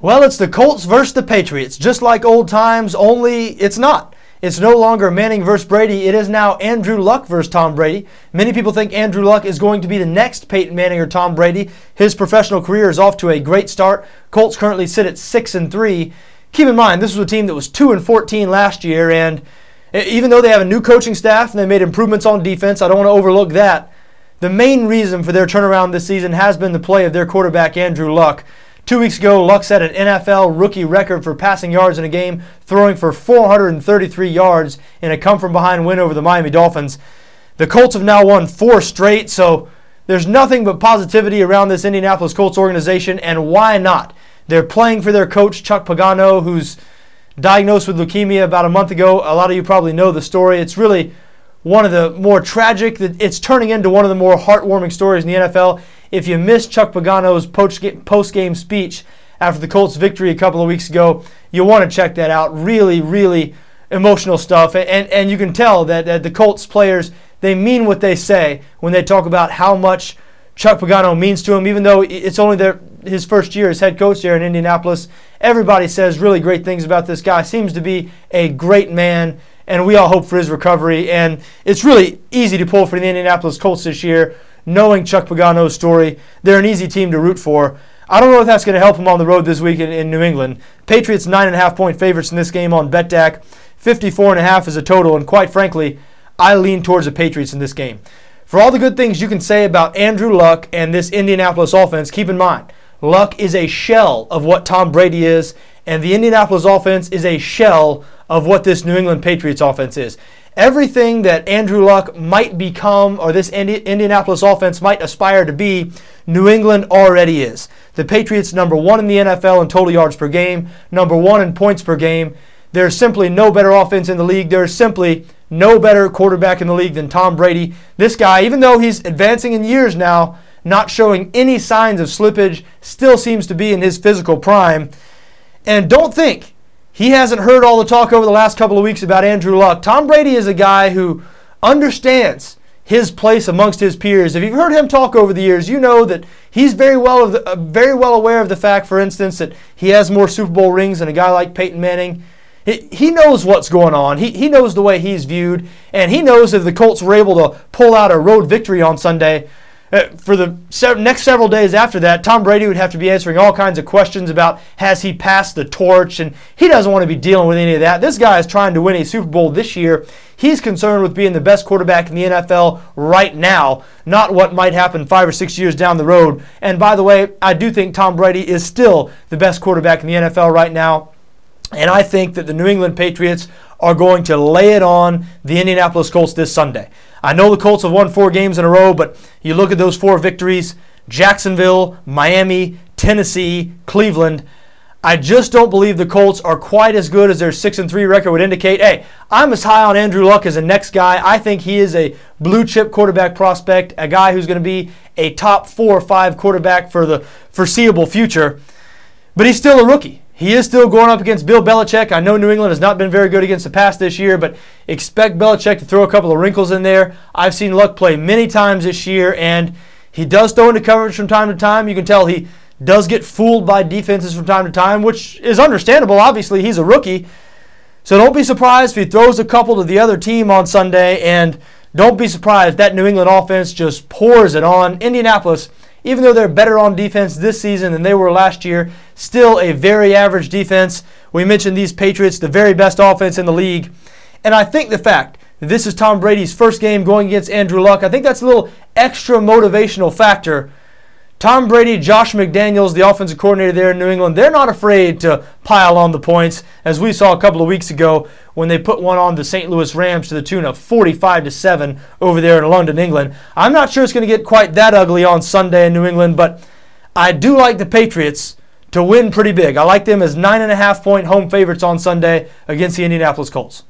Well, it's the Colts versus the Patriots. Just like old times, only it's not. It's no longer Manning versus Brady. It is now Andrew Luck versus Tom Brady. Many people think Andrew Luck is going to be the next Peyton Manning or Tom Brady. His professional career is off to a great start. Colts currently sit at 6-3. Keep in mind, this was a team that was 2-14 last year, and even though they have a new coaching staff and they made improvements on defense, I don't want to overlook that. The main reason for their turnaround this season has been the play of their quarterback, Andrew Luck. 2 weeks ago, Luck set an NFL rookie record for passing yards in a game, throwing for 433 yards in a come-from-behind win over the Miami Dolphins. The Colts have now won 4 straight, so there's nothing but positivity around this Indianapolis Colts organization, and why not? They're playing for their coach, Chuck Pagano, who's diagnosed with leukemia about a month ago. A lot of you probably know the story. It's really one of the more tragic. It's turning into one of the more heartwarming stories in the NFL. If you missed Chuck Pagano's post-game speech after the Colts' victory a couple of weeks ago, you'll want to check that out. Really, really emotional stuff. And you can tell that the Colts players, they mean what they say when they talk about how much Chuck Pagano means to him. Even though it's only his first year as head coach there in Indianapolis, everybody says really great things about this guy. Seems to be a great man, and we all hope for his recovery. And it's really easy to pull for the Indianapolis Colts this year, knowing Chuck Pagano's story. They're an easy team to root for. I don't know if that's going to help them on the road this week in New England. Patriots 9.5-point favorites in this game on BETDAQ. 54.5 is a total, and quite frankly, I lean towards the Patriots in this game. For all the good things you can say about Andrew Luck and this Indianapolis offense, keep in mind, Luck is a shell of what Tom Brady is, and the Indianapolis offense is a shell of what this New England Patriots offense is. Everything that Andrew Luck might become, or this Indianapolis offense might aspire to be, New England already is. The Patriots number 1 in the NFL in total yards per game, number 1 in points per game. There's simply no better offense in the league. There's simply no better quarterback in the league than Tom Brady. This guy, even though he's advancing in years now, not showing any signs of slippage, still seems to be in his physical prime. And don't think he hasn't heard all the talk over the last couple of weeks about Andrew Luck. Tom Brady is a guy who understands his place amongst his peers. If you've heard him talk over the years, you know that he's very well aware of the fact, for instance, that he has more Super Bowl rings than a guy like Peyton Manning. He knows what's going on. He knows the way he's viewed, and he knows if the Colts were able to pull out a road victory on Sunday, for the next several days after that, Tom Brady would have to be answering all kinds of questions about has he passed the torch, and he doesn't want to be dealing with any of that. This guy is trying to win a Super Bowl this year. He's concerned with being the best quarterback in the NFL right now, not what might happen 5 or 6 years down the road. And by the way, I do think Tom Brady is still the best quarterback in the NFL right now. And I think that the New England Patriots are going to lay it on the Indianapolis Colts this Sunday. I know the Colts have won 4 games in a row, but you look at those 4 victories, Jacksonville, Miami, Tennessee, Cleveland. I just don't believe the Colts are quite as good as their 6-3 record would indicate. Hey, I'm as high on Andrew Luck as the next guy. I think he is a blue-chip quarterback prospect, a guy who's going to be a top 4 or 5 quarterback for the foreseeable future. But he's still a rookie. He is still going up against Bill Belichick. I know New England has not been very good against the pass this year, but expect Belichick to throw a couple of wrinkles in there. I've seen Luck play many times this year, and he does throw into coverage from time to time. You can tell he does get fooled by defenses from time to time, which is understandable. Obviously, he's a rookie. So don't be surprised if he throws a couple to the other team on Sunday, and don't be surprised if that New England offense just pours it on. Indianapolis, even though they're better on defense this season than they were last year, still a very average defense. We mentioned these Patriots, the very best offense in the league. And I think the fact that this is Tom Brady's first game going against Andrew Luck, I think that's a little extra motivational factor. Tom Brady, Josh McDaniels, the offensive coordinator there in New England, they're not afraid to pile on the points, as we saw a couple of weeks ago when they put one on the St. Louis Rams to the tune of 45-7 over there in London, England. I'm not sure it's going to get quite that ugly on Sunday in New England, but I do like the Patriots to win pretty big. I like them as 9.5-point home favorites on Sunday against the Indianapolis Colts.